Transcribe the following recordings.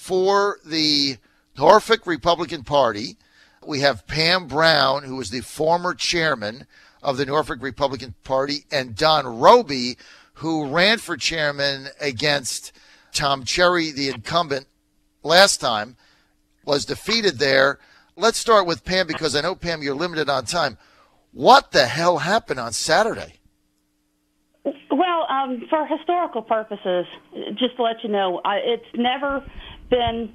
for the Norfolk Republican Party, we have Pam Brown, who was the former chairman of the Norfolk Republican Party, and Don Roby, who ran for chairman against Tom Cherry, the incumbent, last time, was defeated there. Let's start with Pam, because I know, Pam, you're limited on time. What the hell happened on Saturday? Well, for historical purposes, just to let you know, it's never been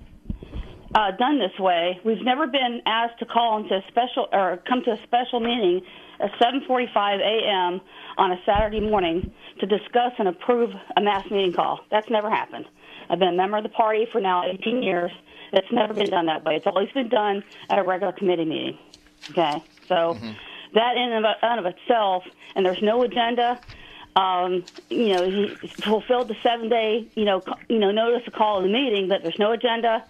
done this way. We've never been asked to call into a special or come to a special meeting at 7:45 a.m. on a Saturday morning to discuss and approve a mass meeting call. That's never happened. I've been a member of the party for now 18 years. It's never been done that way. It's always been done at a regular committee meeting. Okay, so that in and of itself, and there's no agenda. He fulfilled the 7-day, notice to call the meeting, but there's no agenda,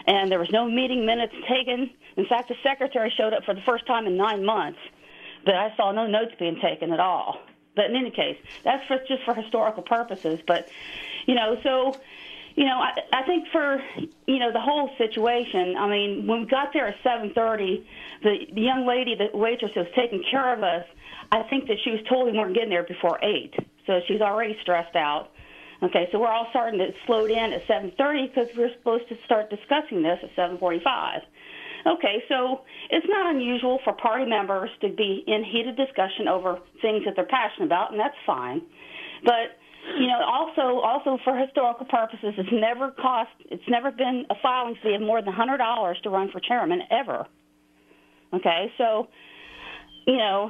and there was no meeting minutes taken. In fact, the secretary showed up for the first time in 9 months, but I saw no notes being taken at all. But in any case, that's just for historical purposes. But, I think for, the whole situation, I mean, when we got there at 7:30, the young lady, the waitress who was taking care of us, I think that she was told we weren't getting there before 8, so she's already stressed out. Okay, so we're all starting to slow down at 7:30 because we're supposed to start discussing this at 7:45. Okay, so it's not unusual for party members to be in heated discussion over things that they're passionate about, and that's fine. But also for historical purposes, it's never been a filing fee of more than $100 to run for chairman ever. Okay, so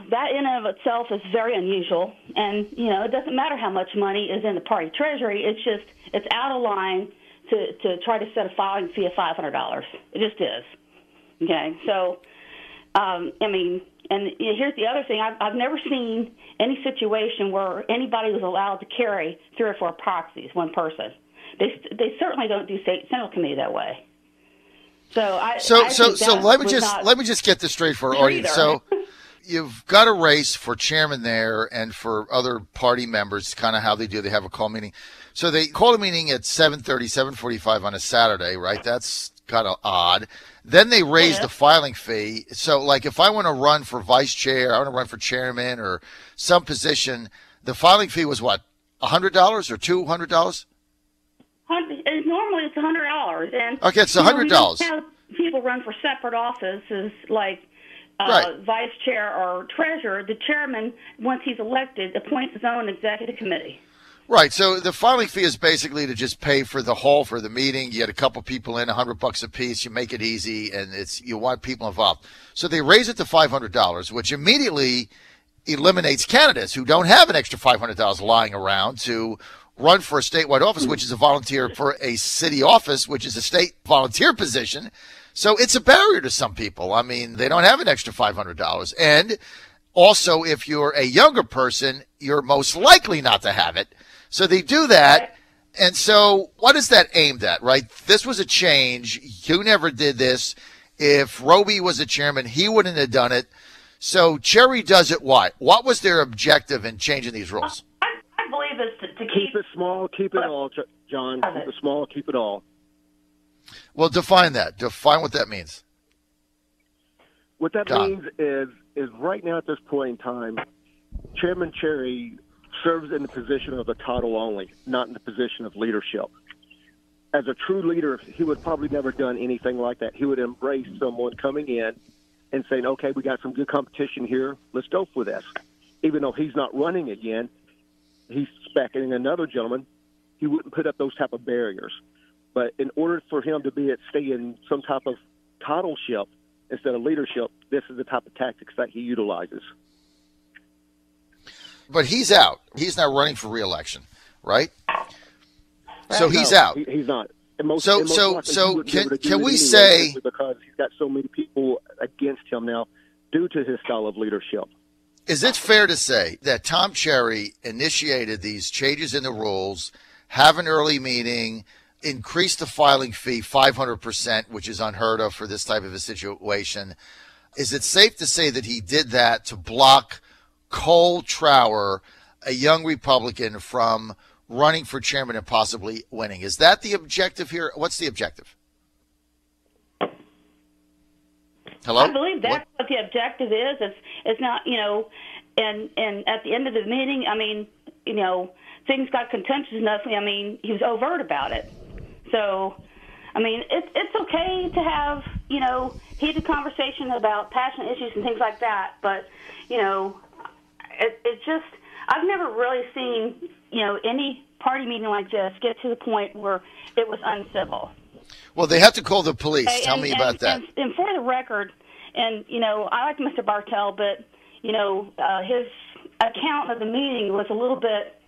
that in and of itself is very unusual, and it doesn't matter how much money is in the party treasury. It's out of line to try to set a filing fee of $500. It just is. Okay, so and here's the other thing: I've never seen any situation where anybody was allowed to carry 3 or 4 proxies, one person. They certainly don't do state central committee that way. So let me just get this straight for our audience. So you've got a race for chairman there, and for other party members, kind of how they do. They have a call meeting. So they call a meeting at 7:30, 7:45 on a Saturday, right? That's kind of odd. Then they raise the filing fee. So, like, if I want to run for vice chair, I want to run for chairman or some position, the filing fee was what, $100 or $200? Normally it's $100. And okay, it's $100. People run for separate offices, like vice chair or treasurer. The chairman, once he's elected, appoints his own executive committee. Right. So the filing fee is basically to just pay for the hall for the meeting. You get a couple people in, $100 a piece. You make it easy, and you want people involved. So they raise it to $500, which immediately eliminates candidates who don't have an extra $500 lying around to run for a statewide office, which is a volunteer for a city office, which is a state volunteer position. So it's a barrier to some people. I mean, they don't have an extra $500. And also, if you're a younger person, you're most likely not to have it. So they do that. And so what is that aimed at, right? This was a change. You never did this. If Roby was a chairman, he wouldn't have done it. So Cherry does it. Why? What was their objective in changing these rules? I believe it's to keep it small, keep it all, John. Keep it small, keep it all. Well, define that. Define what that means. What that means is right now at this point in time, Chairman Cherry serves in the position of a title only, not in the position of leadership. As a true leader, he would probably never done anything like that. He would embrace someone coming in and saying, okay, we got some good competition here. Let's go for this. Even though he's not running again, he's backing another gentleman. He wouldn't put up those type of barriers. But in order for him to stay in some type of titleship instead of leadership, this is the type of tactics that he utilizes. But he's out. He's not running for re-election, right? So he's out. He's not. So can we say, because he's got so many people against him now due to his style of leadership? Is it fair to say that Tom Cherry initiated these changes in the rules, have an early meeting, increase the filing fee 500%, which is unheard of for this type of a situation? Is it safe to say that he did that to block Cole Trower, a young Republican, from running for chairman and possibly winning? Is that the objective here? What's the objective? Hello? I believe that's what the objective is. It's not, and at the end of the meeting, I mean, things got contentious enough. I mean, he was overt about it. So, I mean, it's okay to have, heated conversation about passionate issues and things like that. But, it's just, I've never really seen, any party meeting like this get to the point where it was uncivil. Well, they have to call the police. Tell me about that. And for the record, and, I like Mr. Bartell, but, his account of the meeting was a little bit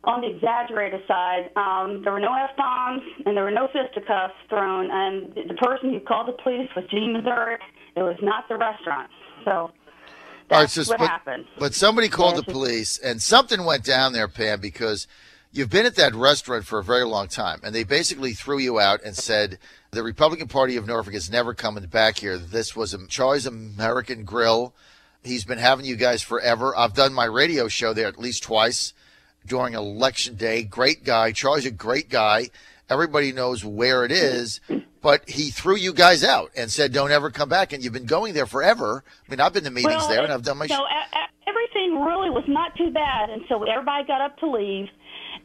on the exaggerated side. There were no F-bombs and there were no fisticuffs thrown, and the person who called the police was Gene Missouri. It was not the restaurant. So that's what happened. But somebody called the police, and something went down there, Pam, because you've been at that restaurant for a very long time, and they basically threw you out and said the Republican Party of Norfolk is never coming back here. This was Charlie's American Grill. He's been having you guys forever. I've done my radio show there at least twice during Election Day. Great guy. Charlie's a great guy. Everybody knows where it is, but he threw you guys out and said don't ever come back, and you've been going there forever. I mean, I've been to meetings there, and I've done my show. Everything really was not too bad until everybody got up to leave.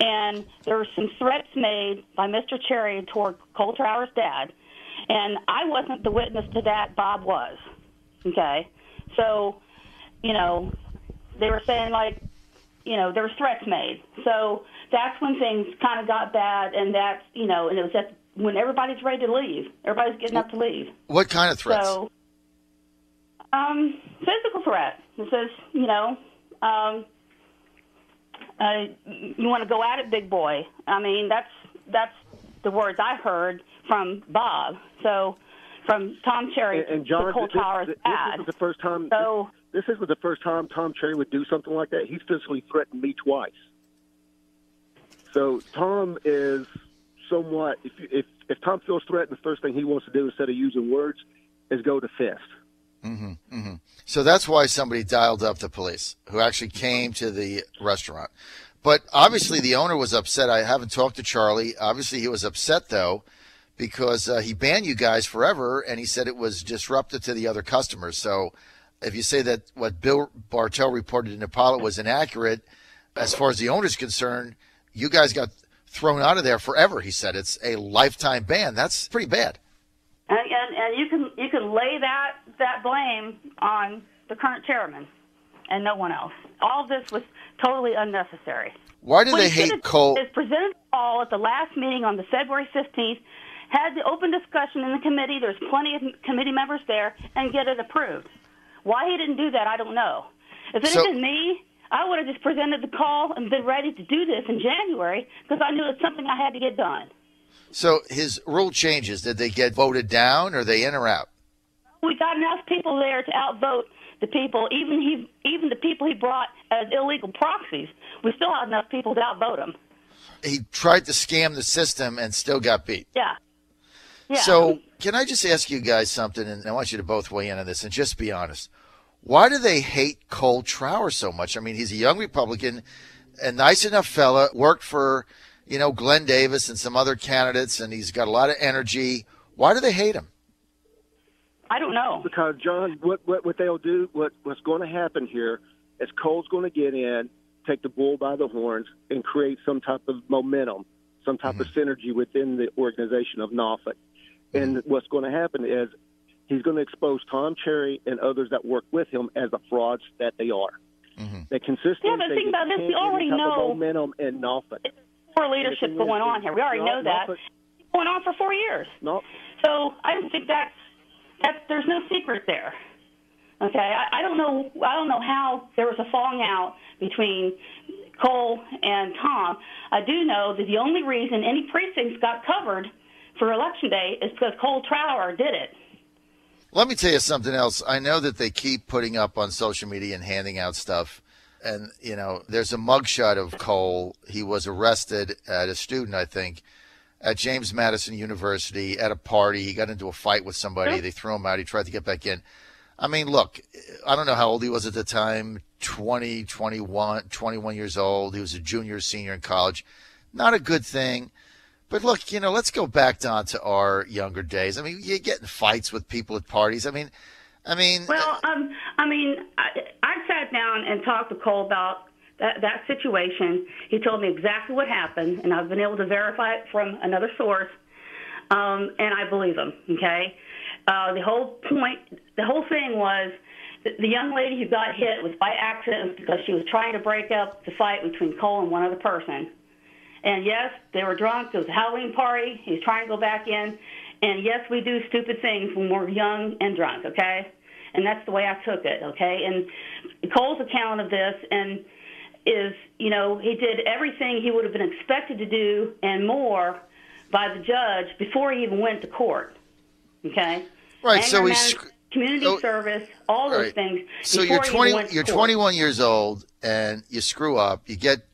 And there were some threats made by Mr. Cherry toward Cole Trower's dad. And I wasn't the witness to that. Bob was. Okay? So, they were saying, there were threats made. So that's when things kind of got bad. And that's, and it was when everybody's ready to leave. Everybody's getting up to leave. What kind of threats? So, physical threat. It says, you want to go at it, big boy. I mean, that's the words I heard from Bob. So, from Tom Cherry and John, to Cole Trower's dad. This was the first time. So, this was the first time Tom Cherry would do something like that. He's physically threatened me twice. So Tom is somewhat. If Tom feels threatened, the first thing he wants to do instead of using words is go to fist. Mm-hmm, mm-hmm. So that's why somebody dialed up the police who actually came to the restaurant. But obviously the owner was upset. I haven't talked to Charlie. Obviously he was upset, though, because he banned you guys forever, and he said it was disruptive to the other customers. So if you say that what Bill Bartell reported in Apollo was inaccurate, as far as the owner's concerned, you guys got thrown out of there forever. He said it's a lifetime ban. That's pretty bad. And you can lay that blame on the current chairman and no one else. All this was totally unnecessary. Why do they hate Cole? It presented all at the last meeting on the February 15th, had the open discussion in the committee. There's plenty of committee members there, and get it approved. Why he didn't do that, I don't know. If it had been me, I would have just presented the call and been ready to do this in January because I knew it's something I had to get done. So his rule changes. Did they get voted down, or are they in or out? We got enough people there to outvote the people, even the people he brought as illegal proxies. We still had enough people to outvote him. He tried to scam the system and still got beat. Yeah. So can I just ask you guys something, and I want you to both weigh in on this, and just be honest. Why do they hate Cole Trower so much? I mean, he's a young Republican, a nice enough fella, worked for, Glenn Davis and some other candidates, and he's got a lot of energy. Why do they hate him? I don't know. Because, John, what they'll do, what's going to happen here is Cole's going to get in, take the bull by the horns, and create some type of momentum, some type of synergy within the organization of Norfolk. And what's going to happen is he's going to expose Tom Cherry and others that work with him as the frauds that they are. Mm-hmm. They consistently but think about this. We already know momentum in Norfolk. Poor leadership going on here. We already know that. It's going on for 4 years. No. So I don't think that's there's no secret there. Okay, I don't know how there was a falling out between Cole and Tom. I do know that the only reason any precincts got covered for Election Day is because Cole Trower did it. Let me tell you something else. I know that they keep putting up on social media and handing out stuff. And, there's a mugshot of Cole. He was arrested at a student, I think, at James Madison University at a party. He got into a fight with somebody. Sure. They threw him out. He tried to get back in. I mean, look, I don't know how old he was at the time, 20, 21 years old. He was a junior, senior in college. Not a good thing. But look, let's go back down to our younger days. I mean, you get in fights with people at parties. I mean. Well, I sat down and talked to Cole about that situation. He told me exactly what happened, and I've been able to verify it from another source, and I believe him. Okay, the whole thing was the young lady who got hit was by accident because she was trying to break up the fight between Cole and one other person. And yes, they were drunk. It was a Halloween party. He was trying to go back in. And yes, we do stupid things when we're young and drunk, okay? And that's the way I took it, okay? And Cole's account of this is, he did everything he would have been expected to do and more by the judge before he even went to court, okay? Right, so community service, all those things. So you're 21 years old, and you screw up. You get,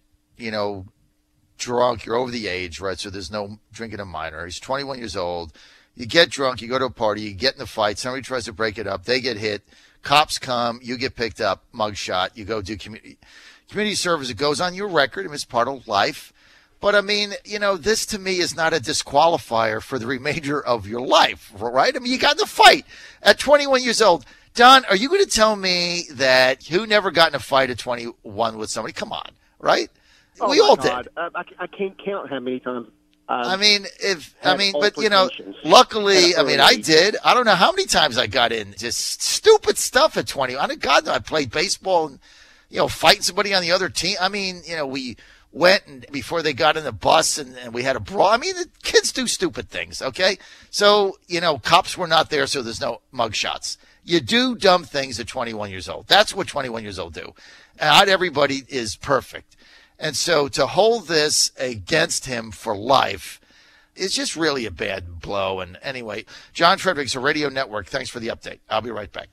drunk. You're over the age, right? So there's no drinking a minor. He's 21 years old. You get drunk. You go to a party. You get in a fight. Somebody tries to break it up. They get hit. Cops come. You get picked up. Mugshot. You go do community service. It goes on your record. I mean, it's part of life. But, I mean, this to me is not a disqualifier for the remainder of your life, right? I mean, you got in a fight at 21 years old. Don, are you going to tell me that who never got in a fight at 21 with somebody? Come on, right? Oh, we all God. did. I can't count how many times. Luckily, I did. I don't know how many times I got in just stupid stuff at 20. God, I played baseball and, fighting somebody on the other team. I mean, we went and before they got in the bus and we had a brawl. I mean, the kids do stupid things, okay? So, cops were not there, so there's no mugshots. You do dumb things at 21 years old. That's what 21 years old do. And not everybody is perfect. And so to hold this against him for life is just really a bad blow. And anyway, John Fredericks, a radio network. Thanks for the update. I'll be right back.